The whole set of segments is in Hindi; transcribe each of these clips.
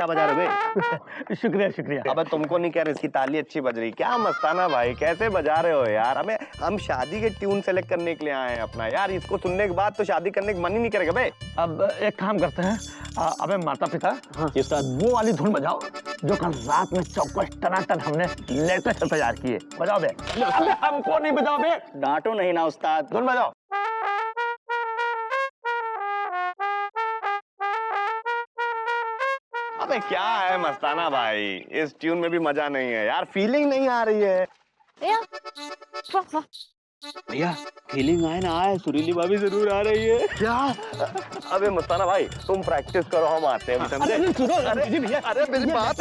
अच्छा बजा रहे बे। शुक्रिया शुक्रिया। अबे तुमको नहीं कह रहे, इसकी ताली अच्छी बज रही। क्या मस्ताना भाई, कैसे बजा रहे हो यार। हमें हम शादी के ट्यून सेलेक्ट करने के लिए आए हैं अपना यार। इसको सुनने के बाद तो शादी करने का मन ही नहीं करेगा बे। अब एक काम करते हैं, अबे माता पिता, हाँ वो वाली धुन बजाओ जो कल रात में चौकस टनाटन हमने लेटेस्ट तैयार किए। बजाओ बे। अबे हमको नहीं बजाओ बे। डांटो नहीं ना उस्ताद। धुन बजाओ। अबे क्या है मस्ताना भाई, इस ट्यून में भी मजा नहीं है यार, फीलिंग नहीं आ रही है। भैया फीलिंग आए ना आए, सुरीली भाभी जरूर आ रही है। क्या? अबे मस्ताना भाई तुम प्रैक्टिस करो, हम आते हैं। समझे? अरे मेरी बात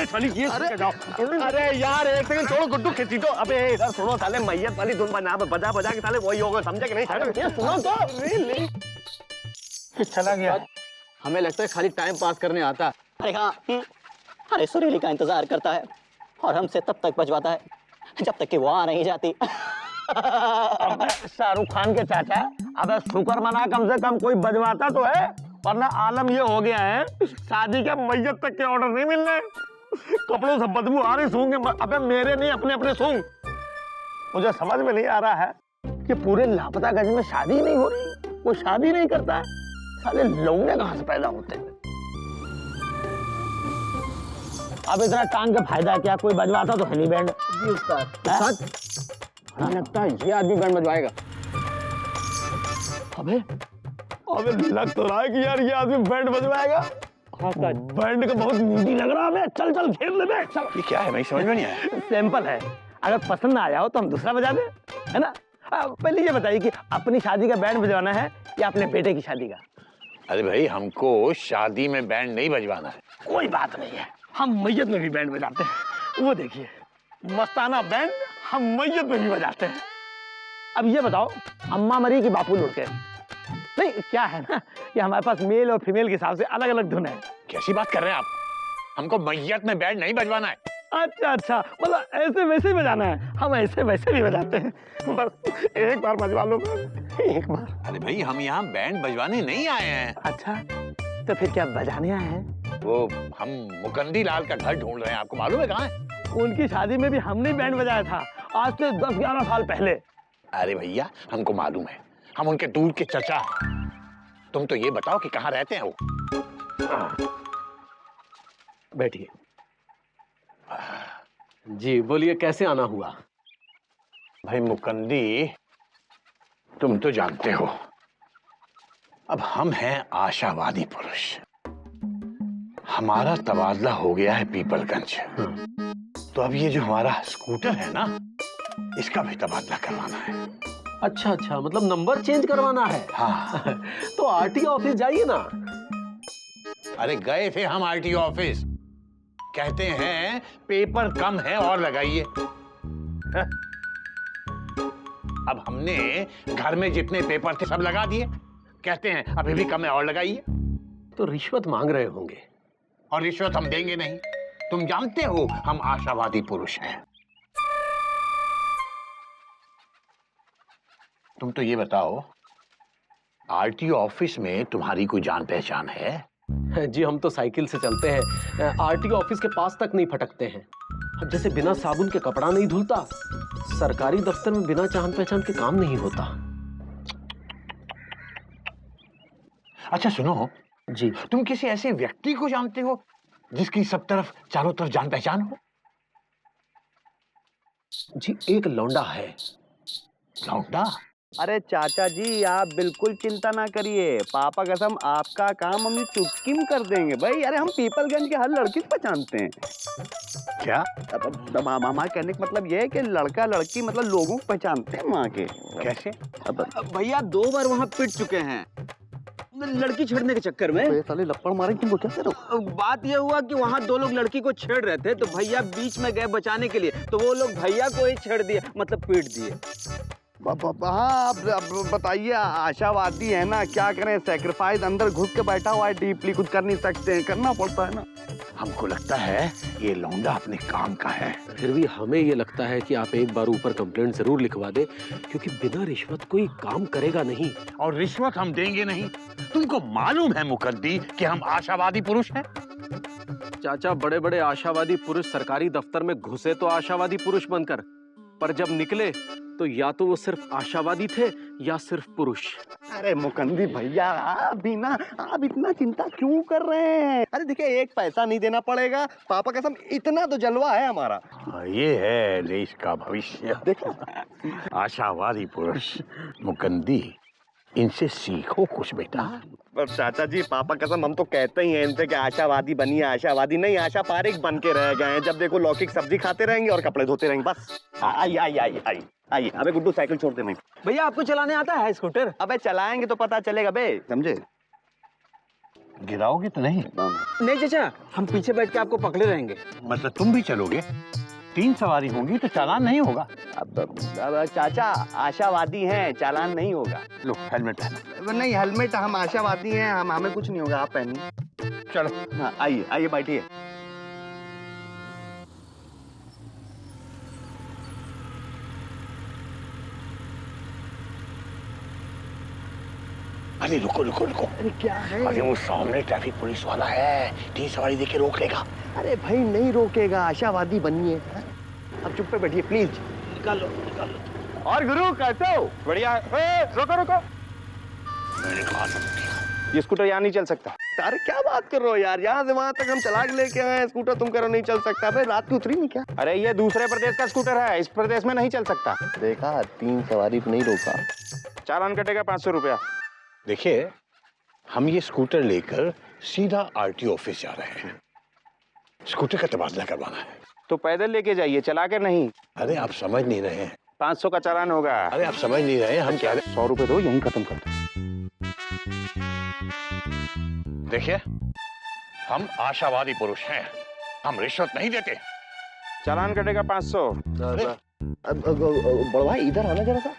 अरे यार एक सेकंड छोड़ो, गुड्डू खींची तो। अबे इधर सुनो साले, मैयत वाली धुन बजा बजा के साले वही होगा, समझे कि नहीं? सुनो तो। चला गया। हमें लगता है खाली टाइम पास करने आता है। अरे हाँ, अरे सुरीली का इंतजार करता है और हमसे तब तक बजवाता है जब तक कि वो आ नहीं जाती। शाहरुख खान के चाचा, अबे शुक्र मना कम से कम कोई बजवाता तो है, वरना आलम ये हो गया है शादी के मैयत तक के ऑर्डर नहीं मिलने, कपड़ों से बदबू आ रही सूंघ। अबे मेरे नहीं, अपने अपने सूंघ। मुझे समझ में नहीं आ रहा है कि पूरे लापता गंज में शादी नहीं हो रही, वो शादी नहीं करता है। साले लौंडे कहां से पैदा होते हैं। अब इतना टांग का फायदा क्या, कोई बजवाता तो है नहीं बैंड। जी उस्ताद, हमें लगता है ये आदमी बैंड बजवाएगा। अबे अबे लग तो रहा है कि यार ये आदमी बैंड बजवाएगा। हाँ बैंड का बहुत नीडी लग रहा है। चल चल खेल ले बे, चल। ये क्या है, मैं समझ में नहीं आया। सैंपल है, अगर पसंद ना आया हो तो हम दूसरा बजा दें, है ना? पहले ये बताइए कि अपनी शादी का बैंड बजवाना है या अपने बेटे की शादी का? अरे भाई हमको शादी में बैंड नहीं बजवाना है। कोई बात नहीं है, हम मैयत में भी बैंड बजाते हैं। वो देखिए मस्ताना बैंड हम मैयत में भी बजाते हैं। अब ये बताओ, अम्मा मरी कि बापू लुढ़के? नहीं, क्या है ना कि हमारे पास मेल और फीमेल के हिसाब से अलग अलग धुन है। कैसी बात कर रहे हैं आप? हमको मैयत में बैंड नहीं बजवाना है। अच्छा अच्छा, मतलब ऐसे वैसे ही बजाना है। हम ऐसे वैसे भी बजाते हैं, बस एक बार बजवा लो, एक बार। अरे भाई हम यहाँ बैंड बजवाने नहीं आए हैं। अच्छा तो फिर क्या बजाने आए हैं? वो हम मुकंदी लाल का घर ढूंढ रहे हैं, आपको मालूम है कहाँ है? उनकी शादी में भी हमने बैंड बजाया था, आज से 10-11 साल पहले। अरे भैया हमको मालूम है, हम उनके दूर के चचा हैं। तुम तो ये बताओ कि कहाँ रहते हैं वो? बैठिए। जी बोलिए, कैसे आना हुआ? भाई मुकंदी, तुम तो जानते हो अब हम हैं आशावादी पुरुष। हमारा तबादला हो गया है पीपलगंज, तो अब ये जो हमारा स्कूटर है ना, इसका भी तबादला करवाना है। अच्छा अच्छा, मतलब नंबर चेंज करवाना है। हाँ। तो आरटीओ ऑफिस जाइए ना। अरे गए थे हम आरटीओ ऑफिस, कहते हैं पेपर कम है और लगाइए। अब हमने घर में जितने पेपर थे सब लगा दिए, कहते हैं अभी भी कम है और लगाइए। तो रिश्वत मांग रहे होंगे। और रिश्वत हम देंगे नहीं, तुम जानते हो हम आशावादी पुरुष हैं। तुम तो ये बताओ, आरटीओ ऑफिस में तुम्हारी कोई जान पहचान है? जी हम तो साइकिल से चलते हैं, आरटीओ ऑफिस के पास तक नहीं फटकते हैं। अब जैसे बिना साबुन के कपड़ा नहीं धुलता, सरकारी दफ्तर में बिना जान पहचान के काम नहीं होता। अच्छा सुनो जी, तुम किसी ऐसे व्यक्ति को जानते हो जिसकी सब तरफ चारों तरफ जान पहचान हो? जी एक लौंडा है। लौंडा? अरे चाचा जी आप बिल्कुल चिंता ना करिए, पापा कसम आपका काम हम चुटकी में कर देंगे भाई। अरे हम पीपलगंज के हर लड़की को पहचानते हैं। क्या? अब हमारे कहने का मतलब ये है कि लड़का लड़की मतलब लोगों को पहचानते हैं वहाँ के। कैसे? भैया 2 बार वहाँ पिट चुके हैं लड़की छेड़ने के चक्कर में। ये साले लपड़ मारे तुमको क्या करो? बात ये हुआ कि वहाँ 2 लोग लड़की को छेड़ रहे थे, तो भैया बीच में गए बचाने के लिए, तो वो लोग भैया को ही छेड़ दिए, मतलब पीट दिए। हाँ अब बताइए, आशावादी है ना, क्या करें, सेक्रीफाइस अंदर घुस के बैठा हुआ है डीपली, कुछ कर नहीं सकते हैं, करना पड़ता है ना। हमको लगता है ये लौंडा अपने काम का है। फिर भी हमें ये लगता है कि आप एक बार ऊपर कंप्लेंट जरूर लिखवा दें, क्योंकि बिना रिश्वत कोई काम करेगा नहीं। और रिश्वत हम देंगे नहीं। तुमको मालूम है मुकद्दी कि हम आशावादी पुरुष हैं? चाचा, बड़े बड़े आशावादी पुरुष सरकारी दफ्तर में घुसे तो आशावादी पुरुष बनकर, पर जब निकले तो या तो वो सिर्फ आशावादी थे या सिर्फ पुरुष। अरे मुकंदी भैया, आप इतना चिंता क्यों कर रहे हैं? अरे देखिए, एक पैसा नहीं देना पड़ेगा, पापा कसम इतना तो जलवा है हमारा। ये है देश का भविष्य। देखो आशावादी पुरुष। मुकंदी, इनसे सीखो कुछ बेटा। पर चाचा जी, पापा कसम हम तो कहते ही हैं इनसे कि आशावादी बनिए, आशावादी नहीं, आशा पारिक बन के रह गए हैं। जब देखो लौकी की सब्जी खाते रहेंगे और कपड़े धोते रहेंगे बस। आइए। अबे गुड्डू, साइकिल छोड़ दे। नहीं भैया, आपको चलाने आता है स्कूटर? अबे चलाएंगे तो पता चलेगा बे, समझे? गिराओगे तो नहीं? नहीं चाचा, हम पीछे बैठ के आपको पकड़े रहेंगे। मतलब तुम भी चलोगे? 3 सवारी होंगी तो चालान नहीं होगा। अब चाचा आशावादी हैं, चालान नहीं होगा। लो हेलमेट पहनो। नहीं, हेलमेट हम आशावादी हैं, हमें कुछ नहीं होगा, आप पहनिए। चलो। हाँ, आइए बैठिए। अरे रुको। अरे क्या है? अरे वो सामने ट्रैफिक पुलिस वाला है, 3 सवारी देके रोक लेगा। अरे भाई नहीं रोकेगा, आशावादी बनिए। अब चुप पे बैठिए प्लीज। निकालो। और गुरु कैसे हो? बढ़िया। रुको। मैंने कहा था ये स्कूटर यहाँ नहीं चल सकता। अरे क्या बात कर रहे हो यार, यहाँ से वहाँ तक हम चला के लेके आए, स्कूटर तुम करो नहीं चल सकता। भाई रात की उतरी नहीं क्या? अरे ये दूसरे प्रदेश का स्कूटर है, इस प्रदेश में नहीं चल सकता। देखा, 3 सवारी को नहीं रोका। चालान कटेगा 500 रुपया। देखिए, हम ये स्कूटर लेकर सीधा आरटीओ ऑफिस जा रहे हैं। स्कूटर का तबादला करवाना है। तो पैदल लेके जाइए, चला के नहीं। अरे आप समझ नहीं रहे हैं। 500 का चालान होगा। अरे आप समझ नहीं रहे हैं, हम क्या 100 रुपए दो, यहीं खत्म कर दो। देखिए, हम आशावादी पुरुष हैं, हम रिश्वत नहीं देते। चालान कटेगा 500। बड़वा इधर आना जरा सा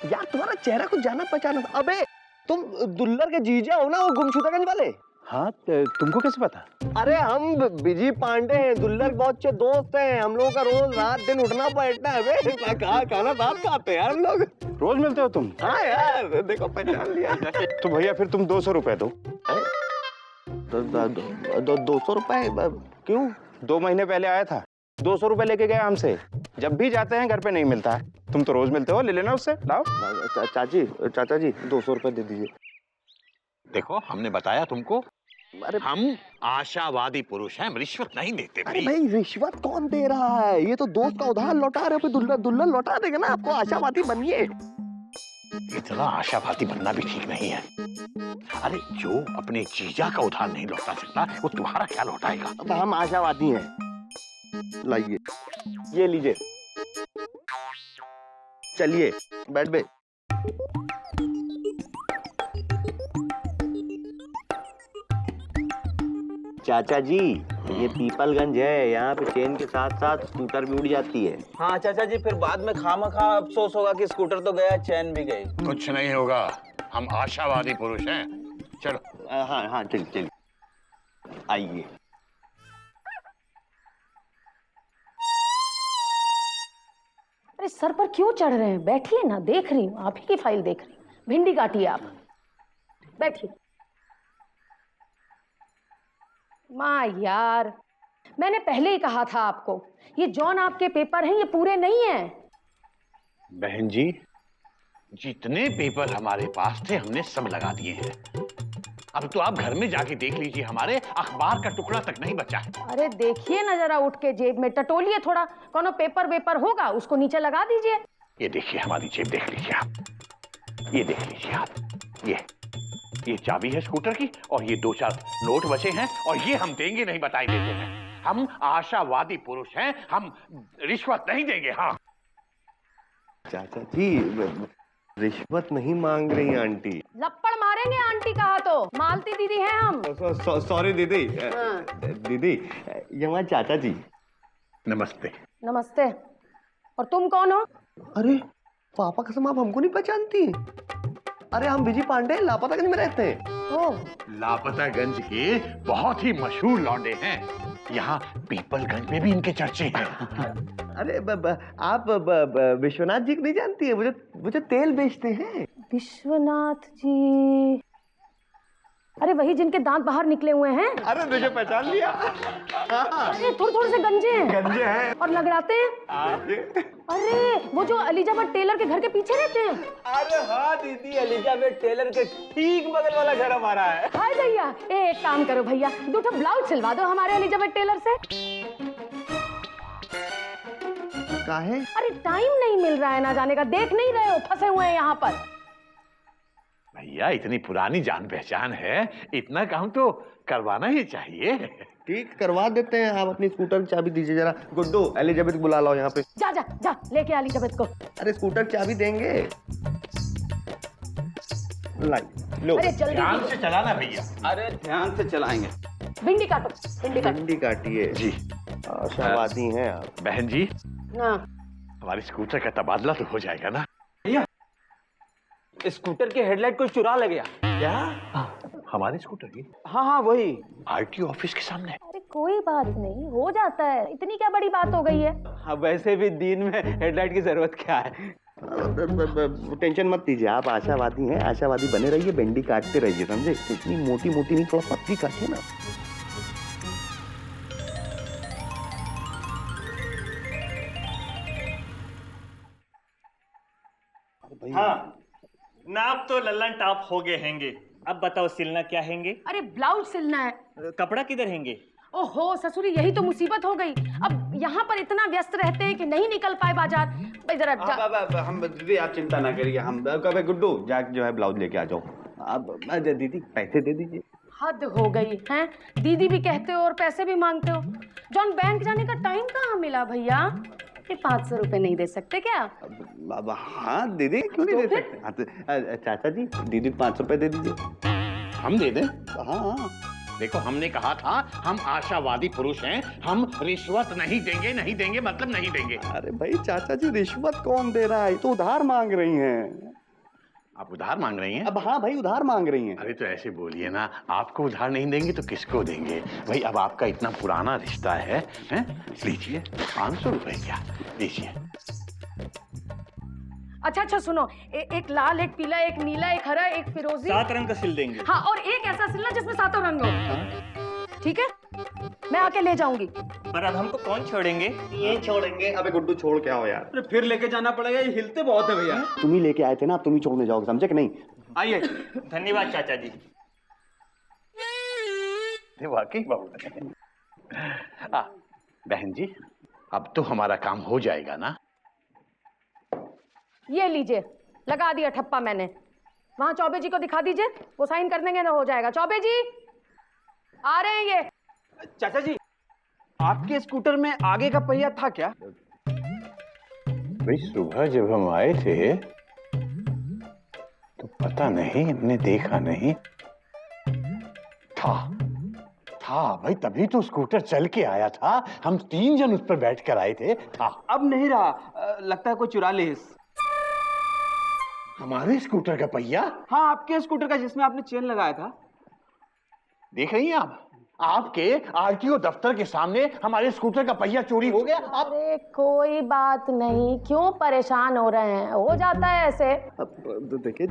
यार, तुम्हारा चेहरा कुछ जाना पहचाना। अबे तुम दुल्लर के जीजा हो ना, वो गुमशुदागंज वाले? हाँ, तुमको कैसे पता? अरे हम बिजी पांडे हैं, दुल्लर के बहुत अच्छे दोस्त हैं। हम लोगों का रोज रात दिन उठना बैठना है। खाना साथ खाते हैं हम लोग। रोज मिलते हो तुम? हाँ यार, देखो पहचान लिया। तो भैया फिर तुम 200 रुपए दो। 200 रुपए क्यों? 2 महीने पहले आया था, 200 रुपए लेके गया हमसे। जब भी जाते हैं घर पे नहीं मिलता है। तुम तो रोज मिलते हो, ले लेना उससे। लाओ। चाचा जी 200 रुपए दे दीजिए। देखो, हमने बताया तुमको, अरे हम आशावादी पुरुष हैं, हम रिश्वत नहीं देते अरे भाई। भाई, रिश्वत कौन दे रहा है? ये तो दोस्त का उधार लौटा रहे हो, दुल्हन लौटा देगा ना आपको। आशावादी बनिए। इतना आशावादी बनना भी ठीक नहीं है। अरे जो अपने जीजा का उधार नहीं लौटा सकता, वो तुम्हारा क्या लौटाएगा? अब हम आशावादी हैं। लाइए, ये लीजिए। चलिए बैठ बे। चाचा जी, ये पीपलगंज है, यहाँ पे चेन के साथ साथ स्कूटर भी उड़ जाती है। हाँ चाचा जी, फिर बाद में खामखा अफसोस होगा कि स्कूटर तो गया, चैन भी गई। कुछ नहीं होगा, हम आशावादी पुरुष हैं। चलो। हाँ चलिए। आइए। अरे सर पर क्यों चढ़ रहे हैं? बैठिए ना, देख रही हूँ, आप ही की फाइल देख रही हूँ। भिंडी काटिए आप, बैठिए। माँ यार, मैंने पहले ही कहा था आपको, ये जॉन आपके पेपर हैं, ये पूरे नहीं हैं। बहन जी, जितने पेपर हमारे पास थे हमने सब लगा दिए हैं। अब तो आप घर में जाके देख लीजिए, हमारे अखबार का टुकड़ा तक नहीं बचा है। अरे देखिए ना जरा, उठ के जेब में टटोलिए थोड़ा, कोनो पेपर वेपर होगा उसको नीचे लगा दीजिए। ये देखिए हमारी जेब, देख लीजिए आप। ये देख लीजिए आप, ये चाबी है स्कूटर की, और ये 2-4 नोट बचे हैं, और ये हम देंगे नहीं, बताई देते हैं। हम आशावादी पुरुष हैं, हम रिश्वत नहीं देंगे। हाँ चाचा जी, रिश्वत नहीं मांग रही आंटी। लप्पड़ मारेंगे आंटी कहा तो, मालती दीदी हैं हम। सॉरी दीदी। दीदी, ये हमारे चाचा जी। नमस्ते। नमस्ते। और तुम कौन हो? अरे पापा कसम, आप हमको नहीं पहचानती? अरे हम विजय पांडे लापतागंज में रहते हैं। ओह, लापतागंज के बहुत ही मशहूर लौंडे हैं। यहाँ पीपलगंज में भी इनके चर्चे हैं। अरे आप विश्वनाथ जी को नहीं जानती है? मुझे तेल बेचते हैं। विश्वनाथ जी। अरे वही जिनके दांत बाहर निकले हुए हैं। अरे मुझे पहचान लिया। अरे थोड़े थोड़े से गंजे हैं। गंजे हैं और लगराते हैं। अरे वो जो एलिजाबेथ टेलर के घर के पीछे रहते हैं। अरे हाँ दीदी, एलिजाबेथ टेलर के ठीक बगल वाला घर हमारा है। हाय भैया, एक काम करो भैया, 2 ब्लाउज सिलवा दो हमारे एलिजाबेथ टेलर से। काहे? अरे टाइम नहीं मिल रहा है ना जाने का, देख नहीं रहे हो फंसे हुए हैं यहाँ पर। भैया इतनी पुरानी जान पहचान है, इतना काम तो करवाना ही चाहिए। ठीक करवा देते हैं। आप अपनी स्कूटर की चाबी दीजिए जरा। गुड्डू, एलिजाबेथ बुला लाओ यहाँ पे। जा जा जा लेके एलिजाबेथ को। अरे स्कूटर की चाबी देंगे। लो। अरे जल्दी ध्यान से चलाना भैया। अरे ध्यान से चलाएंगे। भिंडी काटो, भिंडी काटो। भिंडी काटिए जी। आशावादी हैं आप। बहन जी, हाँ हमारी स्कूटर का तबादला तो हो जाएगा ना? स्कूटर की हेडलाइट कोई चुरा ले गया। क्या? हमारी स्कूटर की? हाँ हाँ वही। आरटीओ ऑफिस के सामने। अरे कोई बात नहीं, हो जाता है, इतनी क्या बड़ी बात हो गई है। हाँ वैसे भी दिन में हेडलाइट की जरूरत क्या है। टेंशन मत लीजिए, आप आशावादी हैं, आशावादी बने रहिए, भिंडी काटते रहिए, समझे? इतनी मोटी मोटी नहीं, थोड़ा पतली काटिए ना। हाँ, नाप तो लल्लन टाप हो गए हैंगे। अब बताओ सिलना क्या हैंगे? अरे ब्लाउज सिलना है। कपड़ा किधर हैंगे? ओहो ससुरी, यही तो मुसीबत हो गई। अब यहाँ पर इतना व्यस्त रहते हैं कि नहीं निकल पाए बाजार। भाई जरा हम दीदी आप चिंता ना करिए, हम कभी गुड्डू जाके जो है ब्लाउज लेके आ जाओ। अब दीदी पैसे दे दीजिए। हद हो गई है, दीदी भी कहते हो और पैसे भी मांगते हो। जॉन बैंक जाने का टाइम कहाँ मिला भैया? ये 500 रुपए नहीं दे सकते क्या? अब हाँ दीदी क्यों नहीं दे सकते? हाँ, तो, चाचा जी दीदी को 500 रुपए दे दीजिए। हम दे दें? हाँ देखो हमने कहा था हम आशावादी पुरुष हैं, हम रिश्वत नहीं देंगे, नहीं देंगे मतलब नहीं देंगे। अरे भाई चाचा जी रिश्वत कौन दे रहा है, तो उधार मांग रही हैं। आप उधार मांग रही हैं? अब हाँ भाई उधार मांग रही हैं। अरे तो ऐसे बोलिए ना, आपको उधार नहीं देंगे तो किसको देंगे भाई? अब आपका इतना पुराना रिश्ता है, हैं? लीजिए 500 रुपए क्या लीजिए। अच्छा सुनो, एक लाल, एक पीला, एक नीला, एक हरा, एक फिरोजी। 7 रंग का सिल देंगे। हाँ, और एक ऐसा सिलना जिसमें 7 रंग हो। ठीक है, मैं आके ले जाऊंगी। पर अब हमको कौन छोड़ेंगे? ये छोड़ेंगे। अबे गुड्डू छोड़ के आओ यार। अरे फिर लेके जाना पड़ेगा, ये हिलते बहुत है भैया। तुम ही लेके आए थे ना, तुम ही छोड़ने जाओगे, समझे कि नहीं? आइए। धन्यवाद चाचा जी। वाकई बहुत। बहन जी अब तो हमारा काम हो जाएगा ना? ये लीजिए, लगा दिया ठप्पा मैंने। वहां चौबे जी को दिखा दीजिए, वो साइन कर देंगे ना, हो जाएगा। चौबे जी आ रहे हैं ये। चाचा जी आपके स्कूटर में आगे का पहिया था क्या? भाई सुबह जब हम आए थे तो पता नहीं, हमने देखा नहीं। था भाई, तभी तो स्कूटर चल के आया था, हम 3 जन उस पर बैठ कर आए थे। था। अब नहीं रहा, लगता है कोई चुरा ले। हमारे स्कूटर का पहिया? हाँ आपके स्कूटर का, जिसमें आपने चेन लगाया था। देख रही हैं आप, आपके आरटीओ दफ्तर के सामने हमारे स्कूटर का पहिया चोरी हो गया। अरे कोई बात नहीं, क्यों परेशान हो रहे हैं, हो जाता है ऐसे। अब देखिए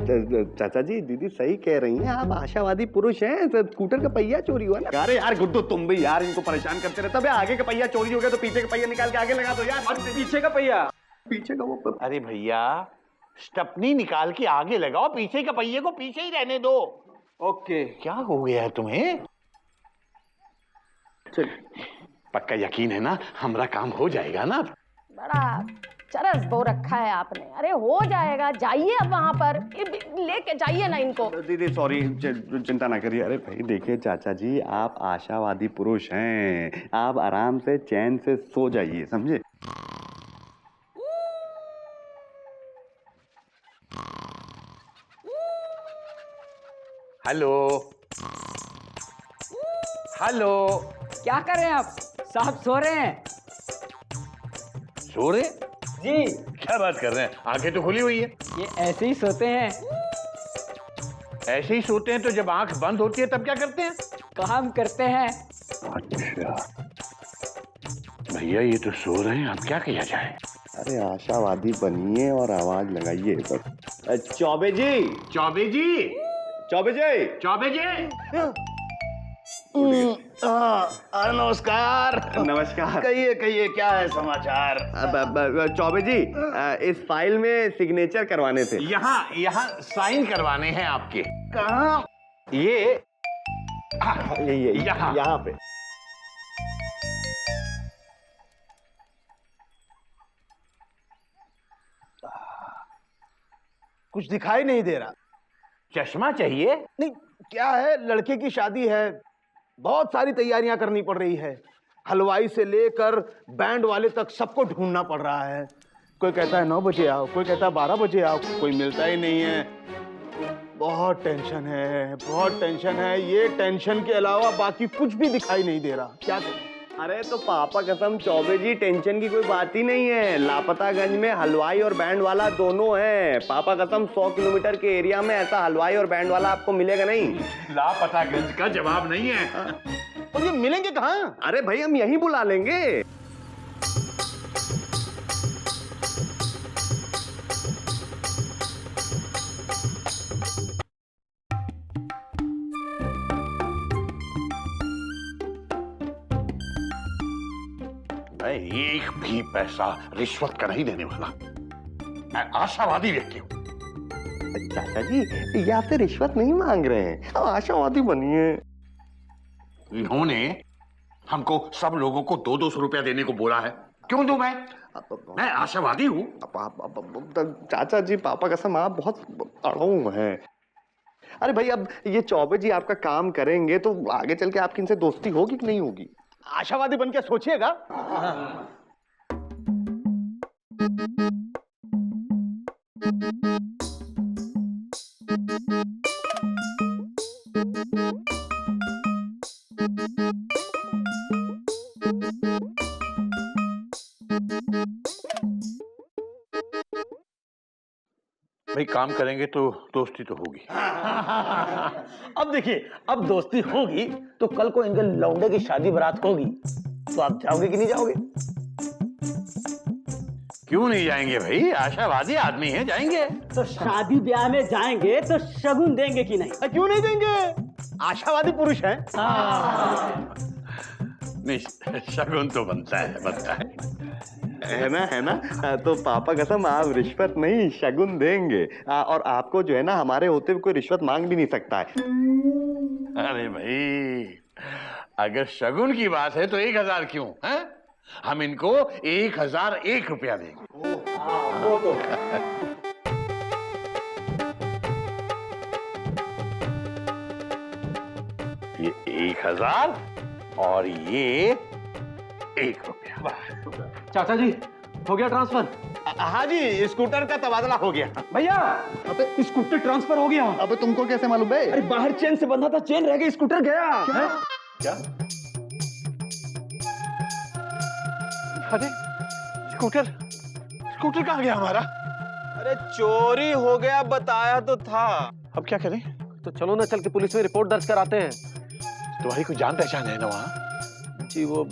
चाचा जी, दीदी सही कह रही हैं, आप आशावादी पुरुष हैं, स्कूटर का पहिया चोरी हुआ ना। अरे यार गुड्डू तुम भी यार इनको परेशान करते रहते हो। आगे का पहिया चोरी हो गया तो पीछे का पहिया निकाल के आगे लगा दो यार। और पीछे का पहिया, पीछे का वो। अरे भैया स्टपनी निकाल के आगे लगाओ, पीछे का पहिए को पीछे ही रहने दो। ओके। क्या हो गया है तुम्हें? पक्का यकीन है ना हमारा काम हो जाएगा ना? बड़ा चरस बो रखा है आपने। अरे हो जाएगा, जाइए अब वहां पर, लेके जाइए ना इनको। दीदी सॉरी, चिंता ना करिए। अरे भाई देखिए चाचा जी, आप आशावादी पुरुष हैं, आप आराम से चैन से सो जाइए, समझे? हेलो हेलो, क्या कर रहे हैं आप? साहब सो रहे हैं। सो रहे? जी क्या बात कर रहे हैं? आंखें तो खुली हुई है। ये ऐसे ही सोते हैं। ऐसे ही सोते हैं? तो जब आंख बंद होती है तब क्या करते हैं? काम करते हैं। अच्छा भैया ये तो सो रहे हैं, अब क्या किया जाए? अरे आशावादी बनिए और आवाज लगाइए बस। चौबे जी, चौबे जी, चौबे जी। चौबे जी, नमस्कार। नमस्कार। कहिए कहिए, क्या है समाचार? चौबे जी, इस फाइल में सिग्नेचर करवाने थे। यहाँ साइन करवाने हैं आपके। कहाँ? ये यहाँ पे। कुछ दिखाई नहीं दे रहा। चश्मा चाहिए? नहीं, क्या है, लड़के की शादी है, बहुत सारी तैयारियां करनी पड़ रही है। हलवाई से लेकर बैंड वाले तक सबको ढूंढना पड़ रहा है। कोई कहता है 9 बजे आओ, कोई कहता है 12 बजे आओ, कोई मिलता ही नहीं है। बहुत टेंशन है, बहुत टेंशन है। ये टेंशन के अलावा बाकी कुछ भी दिखाई नहीं दे रहा। क्या करें? अरे तो पापा कसम चौबे जी, टेंशन की कोई बात ही नहीं है। लापतागंज में हलवाई और बैंड वाला दोनों है। पापा कसम 100 किलोमीटर के एरिया में ऐसा हलवाई और बैंड वाला आपको मिलेगा नहीं। लापतागंज का जवाब नहीं है। और ये मिलेंगे कहाँ? अरे भाई हम यहीं बुला लेंगे। मैं एक भी पैसा रिश्वत का नहीं देने वाला। मैं आशावादी व्यक्ति हूँ। चाचा जी, ये आपसे रिश्वत नहीं मांग रहे हैं, अब आशावादी बनिए। इन्होंने हमको सब लोगों को 200 रुपया देने को बोला है। क्यों दूं मैं आशावादी हूँ। चाचा जी, पापा कसम आप बहुत अड़ों हैं। अरे भाई, अब ये चौबे जी आपका काम करेंगे तो आगे चल के आपकी इनसे दोस्ती होगी कि नहीं होगी? आशावादी बन के सोचिएगा। भाई काम करेंगे तो दोस्ती तो होगी। अब देखिए, अब दोस्ती होगी तो कल को इनके लौंडे की शादी बारात होगी तो आप जाओगे कि नहीं जाओगे? क्यों नहीं जाएंगे भाई, आशावादी आदमी है, जाएंगे। तो शादी ब्याह में जाएंगे तो शगुन देंगे कि नहीं? क्यों नहीं देंगे? आशावादी पुरुष हैं। नहीं, शगुन तो बनता है। है ना? तो पापा कसम आप रिश्वत नहीं शगुन देंगे। और आपको जो है ना, हमारे होते हुए कोई रिश्वत मांग भी नहीं सकता है। अरे भाई, अगर शगुन की बात है तो 1000 क्यों है? हम इनको 1001 रुपया देंगे। ये 1000 और ये 1 रुपया। चाचा जी, हो गया ट्रांसफर? हाँ जी, स्कूटर का तबादला हो गया। भैया, अबे स्कूटर ट्रांसफर हो गया। अब तुमको कैसे मालूम है? अरे बाहर चेन से बंधा था, चेन रह गई, स्कूटर गया। क्या? अरे स्कूटर कहाँ गया हमारा? अरे चोरी हो गया, बताया तो था। अब क्या करें? तो चलो ना, चल के पुलिस में रिपोर्ट दर्ज कराते हैं। तुम्हारी कोई जान पहचान है ना वहाँ? जी वो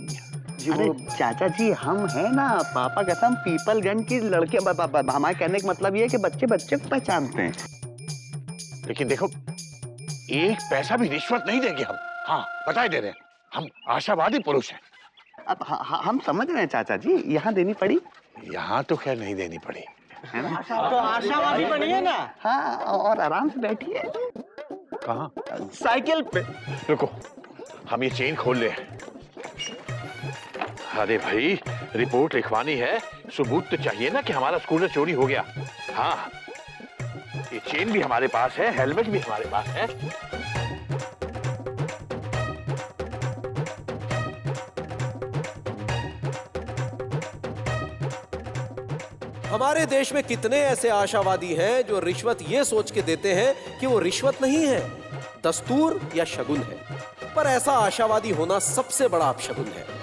चाचा जी, हम है ना पापा कसम पीपलगंज की लड़के। हमारे कहने का मतलब ये है कि बच्चे को पहचानते हैं। लेकिन देखो, एक पैसा भी रिश्वत नहीं देंगे हम। हाँ, बताए दे रहे हैं, हम आशावादी पुरुष हैं। अब हम समझ रहे हैं चाचा जी, यहाँ देनी पड़ी। यहाँ तो खैर नहीं देनी पड़ी, है ना? तो आशावादी बनिए ना। हाँ, और आराम से बैठिए। कहाँ? साइकिल पे। रुको, हम ये चेन खोल ले। अरे भाई, रिपोर्ट लिखवानी है, सबूत तो चाहिए ना कि हमारा स्कूटर चोरी हो गया। हाँ, ये चेन भी हमारे पास है, हेलमेट भी हमारे पास है। हमारे देश में कितने ऐसे आशावादी हैं जो रिश्वत ये सोच के देते हैं कि वो रिश्वत नहीं है, दस्तूर या शगुन है। पर ऐसा आशावादी होना सबसे बड़ा अपशगुन है।